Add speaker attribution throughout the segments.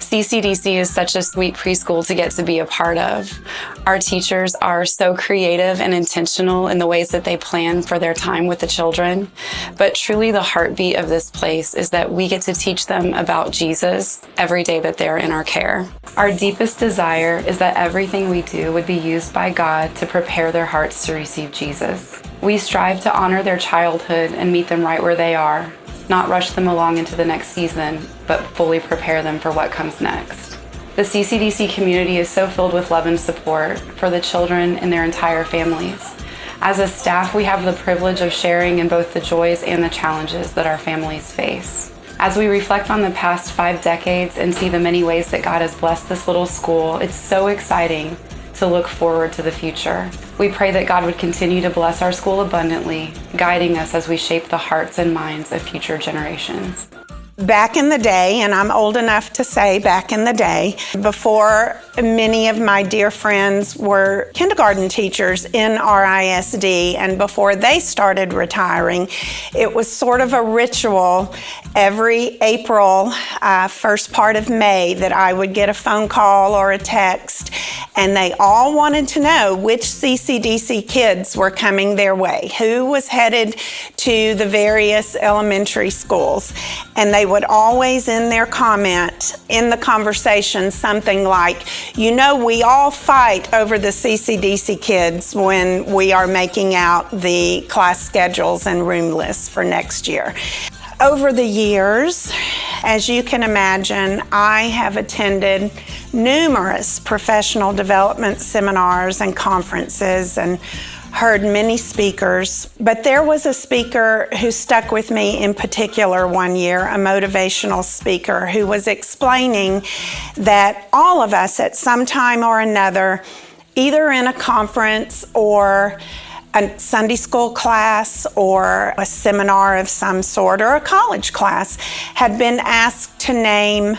Speaker 1: CCDC is such a sweet preschool to get to be a part of. Our teachers are so creative and intentional in the ways that they plan for their time with the children. But truly the heartbeat of this place is that we get to teach them about Jesus every day that they're in our care. Our deepest desire is that everything we do would be used by God to prepare their hearts to receive Jesus. We strive to honor their childhood and meet them right where they are, not rush them along into the next season, but fully prepare them for what comes next. The CCDC community is so filled with love and support for the children and their entire families. As a staff, we have the privilege of sharing in both the joys and the challenges that our families face. As we reflect on the past 5 decades and see the many ways that God has blessed this little school, it's so exciting to look forward to the future. We pray that God would continue to bless our school abundantly, guiding us as we shape the hearts and minds of future generations.
Speaker 2: Back in the day, and I'm old enough to say back in the day, before many of my dear friends were kindergarten teachers in RISD, and before they started retiring, it was sort of a ritual every April, first part of May, that I would get a phone call or a text, and they all wanted to know which CCDC kids were coming their way, who was headed to the various elementary schools. And they would always in their comment, in the conversation, something like, you know, we all fight over the CCDC kids when we are making out the class schedules and room lists for next year. Over the years, as you can imagine, I have attended numerous professional development seminars and conferences and heard many speakers, but there was a speaker who stuck with me in particular one year, a motivational speaker who was explaining that all of us at some time or another, either in a conference or a Sunday school class or a seminar of some sort or a college class, had been asked to name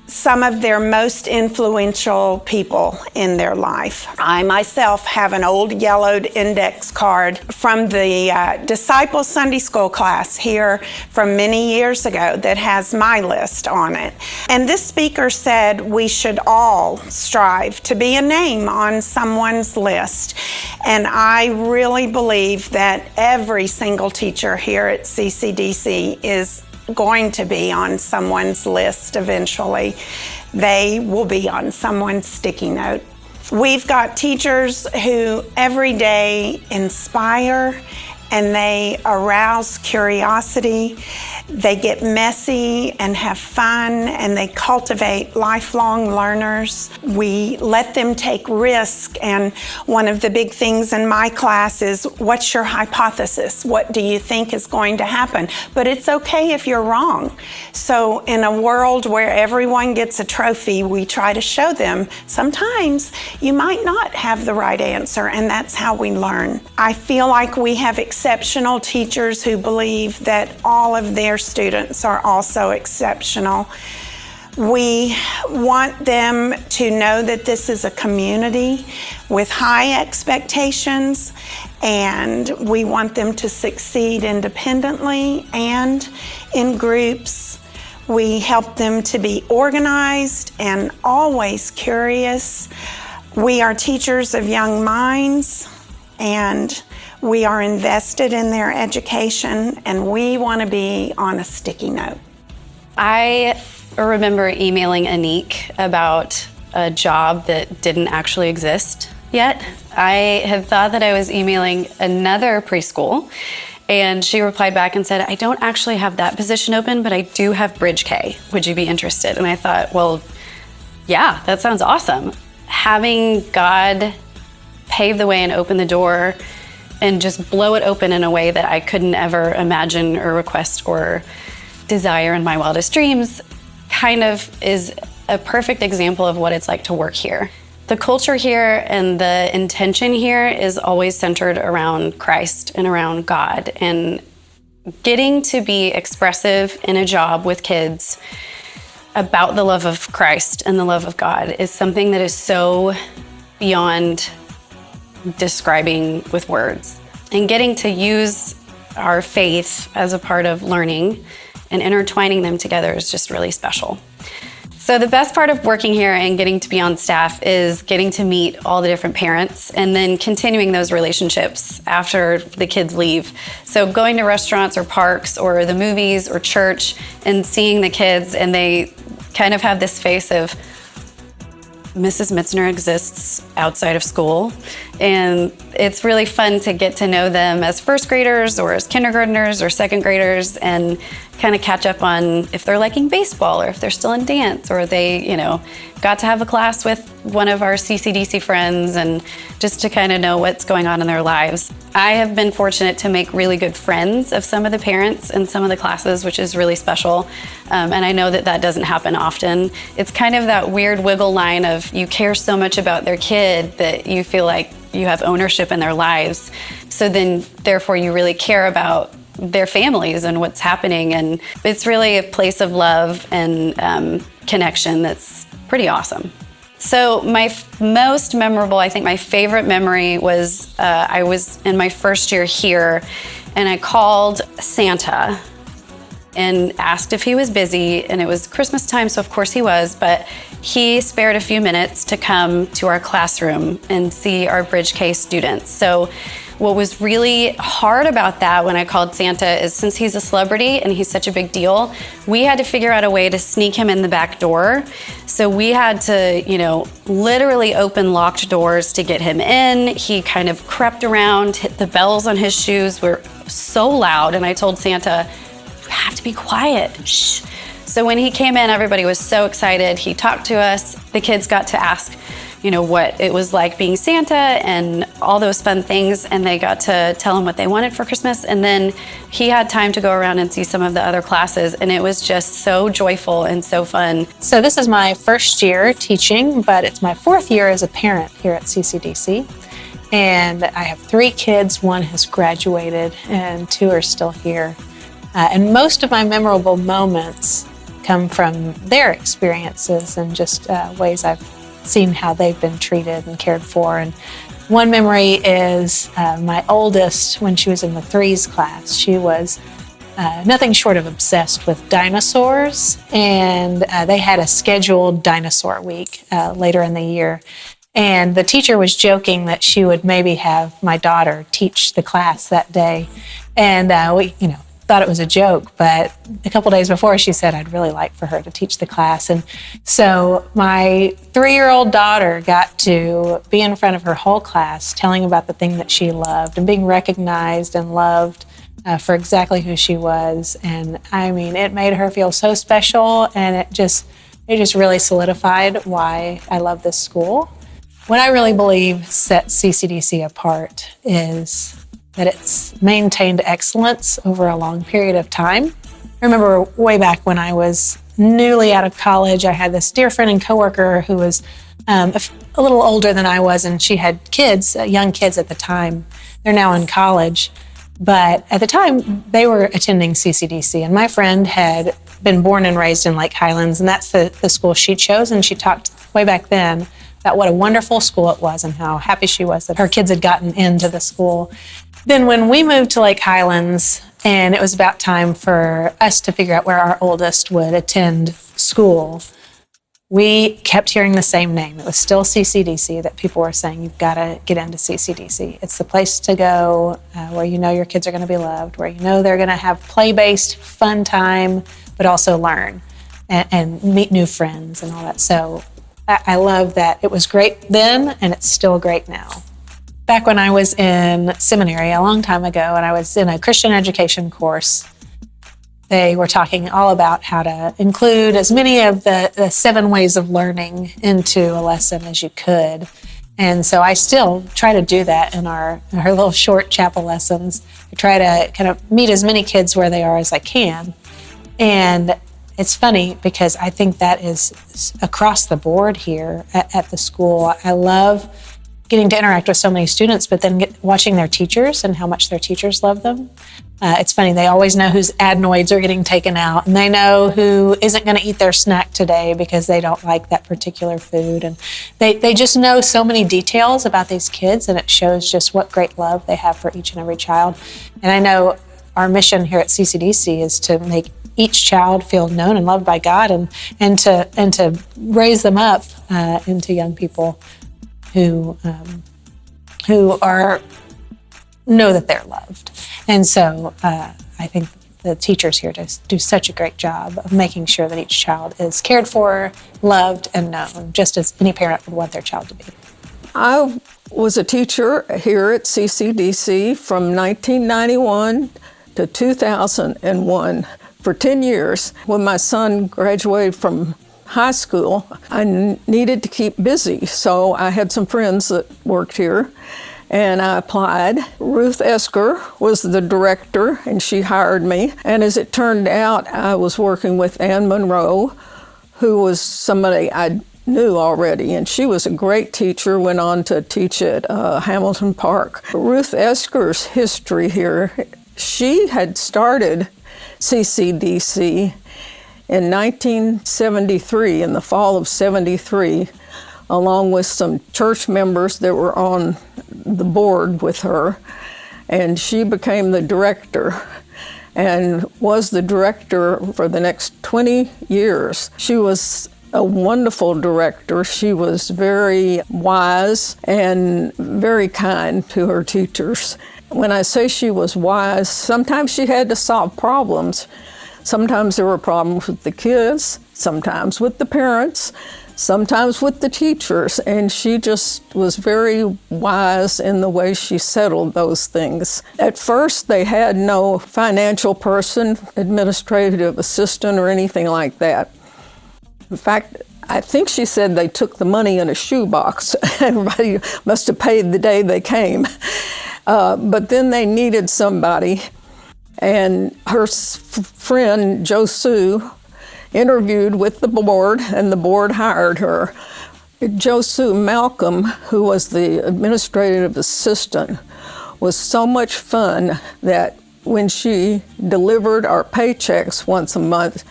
Speaker 2: some of their most influential people in their life. I myself have an old yellowed index card from the Disciple Sunday School class here from many years ago that has my list on it. And this speaker said we should all strive to be a name on someone's list. And I really believe that every single teacher here at CCDC is going to be on someone's list eventually. They will be on someone's sticky note. We've got teachers who every day inspire and they arouse curiosity. They get messy and have fun, and they cultivate lifelong learners. We let them take risk, and one of the big things in my class is, what's your hypothesis? What do you think is going to happen? But it's okay if you're wrong. So in a world where everyone gets a trophy, we try to show them sometimes you might not have the right answer, and that's how we learn. I feel like we have exceptional teachers who believe that all of their students are also exceptional. We want them to know that this is a community with high expectations, and we want them to succeed independently and in groups. We help them to be organized and always curious. We are teachers of young minds, and we are invested in their education, and we want to be on a sticky note.
Speaker 1: I remember emailing Anique about a job that didn't actually exist yet. I had thought that I was emailing another preschool, and she replied back and said, I don't actually have that position open, but I do have Bridge K. Would you be interested? And I thought, well, yeah, that sounds awesome. Having God pave the way and open the door and just blow it open in a way that I couldn't ever imagine or request or desire in my wildest dreams kind of is a perfect example of what it's like to work here. The culture here and the intention here is always centered around Christ and around God, and getting to be expressive in a job with kids about the love of Christ and the love of God is something that is so beyond describing with words. And getting to use our faith as a part of learning and intertwining them together is just really special. So the best part of working here and getting to be on staff is getting to meet all the different parents and then continuing those relationships after the kids leave. So going to restaurants or parks or the movies or church and seeing the kids, and they kind of have this face of, Mrs. Mitzner exists outside of school. And it's really fun to get to know them as first graders or as kindergartners or second graders and kind of catch up on if they're liking baseball or if they're still in dance, or they, got to have a class with one of our CCDC friends, and just to kind of know what's going on in their lives. I have been fortunate to make really good friends of some of the parents in some of the classes, which is really special. And I know that doesn't happen often. It's kind of that weird wiggle line of you care so much about their kid that you feel like you have ownership in their lives. So then, therefore, you really care about their families and what's happening. And it's really a place of love and connection that's pretty awesome. So my most memorable, I think my favorite memory was I was in my first year here, and I called Santa and asked if he was busy, and it was Christmas time, so of course he was, but he spared a few minutes to come to our classroom and see our Bridge K students. So what was really hard about that when I called Santa is, since he's a celebrity and he's such a big deal, we had to figure out a way to sneak him in the back door. So we had to, literally open locked doors to get him in. He kind of crept around, hit the bells on his shoes were so loud, and I told Santa, you have to be quiet, shh. So when he came in, everybody was so excited. He talked to us. The kids got to ask, what it was like being Santa and all those fun things, and they got to tell him what they wanted for Christmas. And then he had time to go around and see some of the other classes, and it was just so joyful and so fun.
Speaker 3: So this is my first year teaching, but it's my fourth year as a parent here at CCDC. And I have 3 kids. 1 has graduated and 2 are still here. And most of my memorable moments come from their experiences and just ways I've seen how they've been treated and cared for. And one memory is my oldest, when she was in the 3s class, she was nothing short of obsessed with dinosaurs, and they had a scheduled dinosaur week later in the year. And the teacher was joking that she would maybe have my daughter teach the class that day. And we, thought it was a joke, but a couple days before she said, I'd really like for her to teach the class. And so my 3-year-old daughter got to be in front of her whole class telling about the thing that she loved and being recognized and loved for exactly who she was. And it made her feel so special, and it just really solidified why I love this school. What I really believe sets CCDC apart is that it's maintained excellence over a long period of time. I remember way back when I was newly out of college, I had this dear friend and coworker who was a little older than I was, and she had kids, young kids at the time. They're now in college. But at the time, they were attending CCDC, and my friend had been born and raised in Lake Highlands, and that's the school she chose, and she talked way back then about what a wonderful school it was and how happy she was that her kids had gotten into the school. Then when we moved to Lake Highlands, and it was about time for us to figure out where our oldest would attend school, we kept hearing the same name. It was still CCDC, that people were saying, you've got to get into CCDC. It's the place to go where you know your kids are going to be loved, where you know they're going to have play-based fun time, but also learn and meet new friends and all that. So I love that. It was great then, and it's still great now. Back when I was in seminary a long time ago, and I was in a Christian education course, they were talking all about how to include as many of the 7 ways of learning into a lesson as you could. And so I still try to do that in our little short chapel lessons. I try to kind of meet as many kids where they are as I can. And it's funny because I think that is across the board here at the school. I love getting to interact with so many students, but then watching their teachers and how much their teachers love them. It's funny, they always know whose adenoids are getting taken out, and they know who isn't going to eat their snack today because they don't like that particular food. And they just know so many details about these kids, and it shows just what great love they have for each and every child. And I know our mission here at CCDC is to make each child feel known and loved by God, and to raise them up into young people who know that they're loved. And so I think the teachers here do such a great job of making sure that each child is cared for, loved, and known, just as any parent would want their child to be.
Speaker 4: I was a teacher here at CCDC from 1991 to 2001 for 10 years. When my son graduated from high school, I needed to keep busy, so I had some friends that worked here, and I applied. Ruth Esker was the director, and she hired me. And as it turned out, I was working with Ann Monroe, who was somebody I knew already, and she was a great teacher, went on to teach at Hamilton Park. Ruth Esker's history here, she had started CCDC in 1973, in the fall of 73, along with some church members that were on the board with her, and she became the director and was the director for the next 20 years. She was a wonderful director. She was very wise and very kind to her teachers. When I say she was wise, sometimes she had to solve problems. Sometimes there were problems with the kids, sometimes with the parents, sometimes with the teachers, and she just was very wise in the way she settled those things. At first, they had no financial person, administrative assistant, or anything like that. In fact, I think she said they took the money in a shoebox. Everybody must have paid the day they came. But then they needed somebody, and her friend, Jo Sue, interviewed with the board, and the board hired her. Jo Sue Malcolm, who was the administrative assistant, was so much fun that when she delivered our paychecks once a month,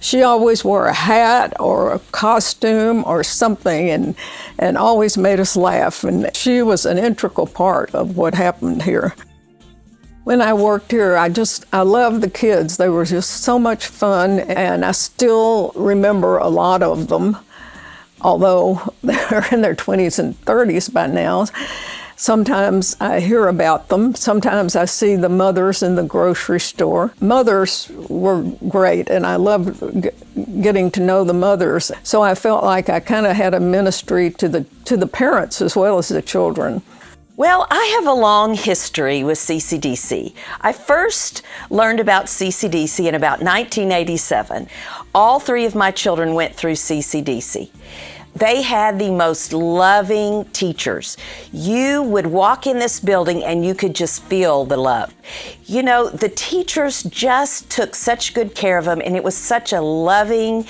Speaker 4: she always wore a hat or a costume or something, and always made us laugh. And she was an integral part of what happened here. When I worked here, I loved the kids. They were just so much fun, and I still remember a lot of them, although they're in their 20s and 30s by now. Sometimes I hear about them. Sometimes I see the mothers in the grocery store. Mothers were great, and I loved getting to know the mothers. So I felt like I kind of had a ministry to the parents as well as the children.
Speaker 5: Well, I have a long history with CCDC. I first learned about CCDC in about 1987. All three of my children went through CCDC. They had the most loving teachers. You would walk in this building and you could just feel the love. You know, the teachers just took such good care of them, and it was such a loving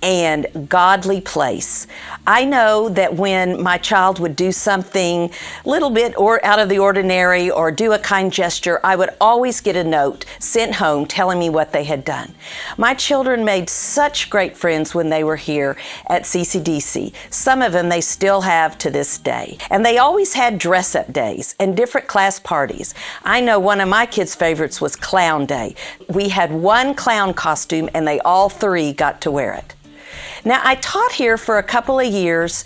Speaker 5: and godly place. I know that when my child would do something a little bit or out of the ordinary or do a kind gesture, I would always get a note sent home telling me what they had done. My children made such great friends when they were here at CCDC. Some of them they still have to this day. And they always had dress-up days and different class parties. I know one of my kids' favorites was Clown Day. We had one clown costume and they all three got to wear it. Now, I taught here for a couple of years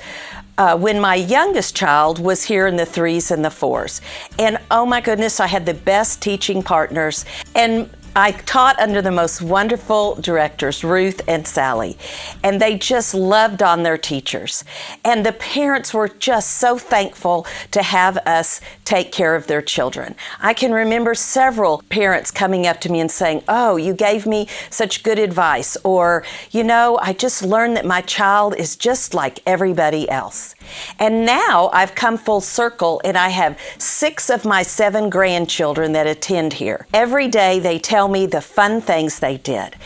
Speaker 5: when my youngest child was here in the 3s and the 4s. And oh my goodness, I had the best teaching partners. And I taught under the most wonderful directors, Ruth and Sally, and they just loved on their teachers. And the parents were just so thankful to have us take care of their children. I can remember several parents coming up to me and saying, "Oh, you gave me such good advice," or, "You know, I just learned that my child is just like everybody else." And now I've come full circle, and I have 6 of my 7 grandchildren that attend here. Every day they tell me the fun things they did.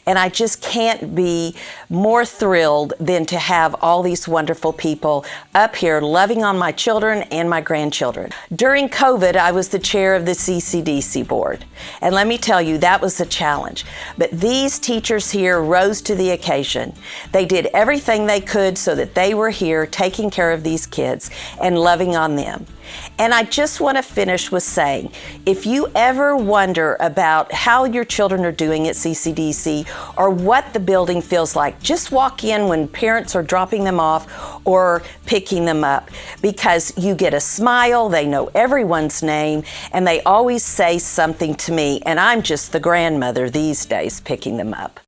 Speaker 5: And I just can't be more thrilled than to have all these wonderful people up here loving on my children and my grandchildren. During COVID, I was the chair of the CCDC board. And let me tell you, that was a challenge. But these teachers here rose to the occasion. They did everything they could so that they were here taking care of these kids and loving on them. And I just want to finish with saying, if you ever wonder about how your children are doing at CCDC or what the building feels like, just walk in when parents are dropping them off or picking them up, because you get a smile, they know everyone's name, and they always say something to me, and I'm just the grandmother these days picking them up.